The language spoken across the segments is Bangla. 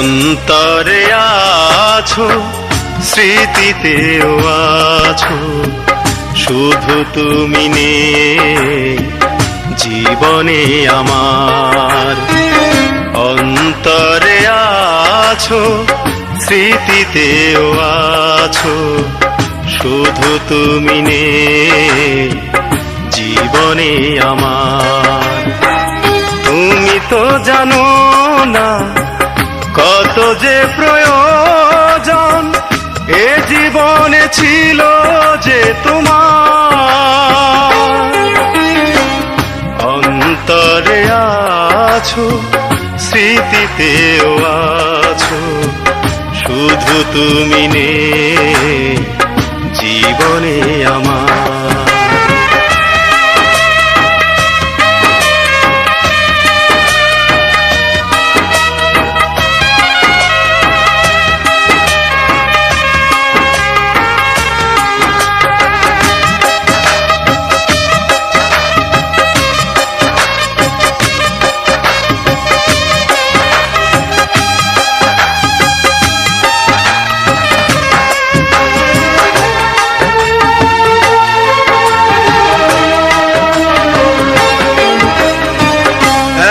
অন্তরে আছো, স্মৃতিতেও আছো, শুধু তুমি নেই জীবনে আমার। অন্তরে আছো, স্মৃতিতেও আছো, শুধু তুমি নেই জীবনে আমার। তুমি তো জানো না কত যে প্রয়োজন এ জীবনে ছিল যে তোমার। অন্তরে আছো, স্মৃতিতেও আছো, শুধু তুমি নেই জীবনে আমার।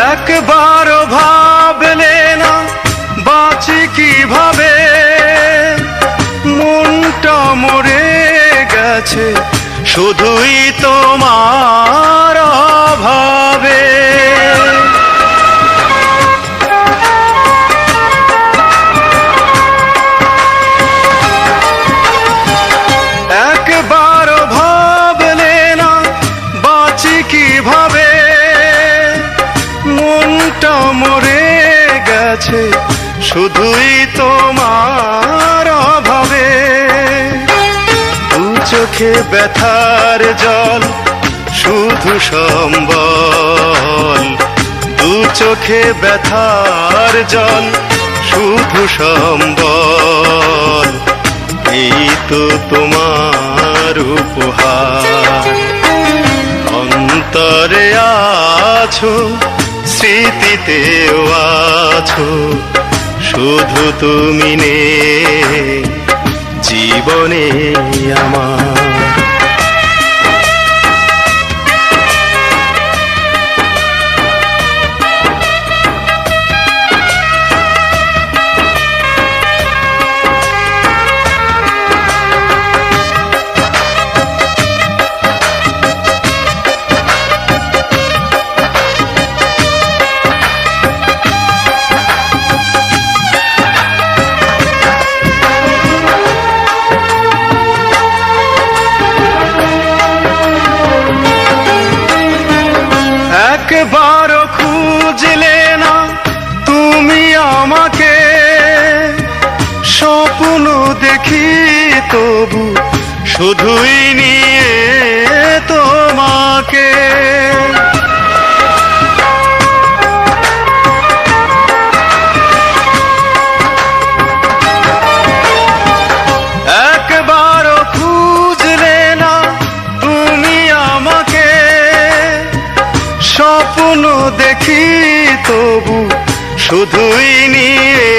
একবারও ভাবলে না বাঁচি কিভাবে, মনটা মরে গেছে শুধুই তোমার অভাবে। একবারও ভাবলে না বাঁচি কিভাবে, মনটা মরে গেছে শুধুই তোমার অভাবে। দু চোখে ব্যথার জল শুধু সম্বল, দু চোখে ব্যথার জল শুধু সম্বল, এই তো তোমার উপহার। অন্তরে আছো, স্মৃতিতেও আছো, শুধু তুমি নেই জীবনে আমার। একবারও খুঁজলে না তুমি আমাকে, স্বপ্ন দেখি তবু শুধুই নিয়ে তোমাকে। একবারও খুঁজলে না তুমি আমাকে, স্বপ্ন দেখি তবু শুধুই নিয়ে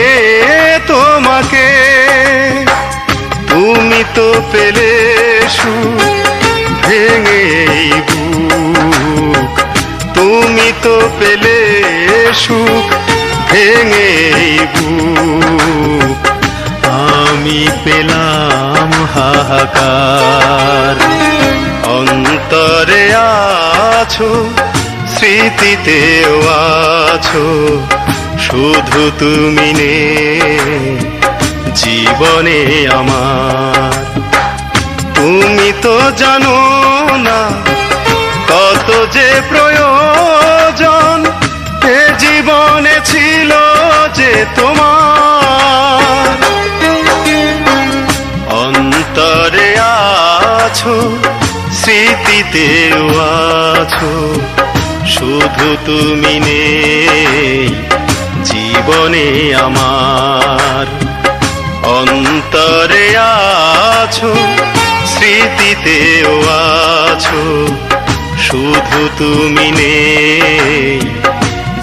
তোমাকে। তুমি তো পেলে সুখ ভেঙে এই বুক, তুমি তো পেলে সুখ ভেঙে এই বুক, আমি পেলাম হাহাকার। অন্তরে আছো, স্মৃতিতেও আছো, শুধু তুমি নেই জীবনে আমার। তুমি তো জানো না কত যে প্রয়োজন এ জীবনে ছিল যে তোমার। অন্তরে আছো, স্মৃতিতেও আছো, শুধু তুমি নেই জীবনে আমার। অন্তরে আছো, স্মৃতিতেও আছো, শুধু তুমি নেই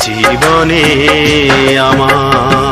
জীবনে আমার।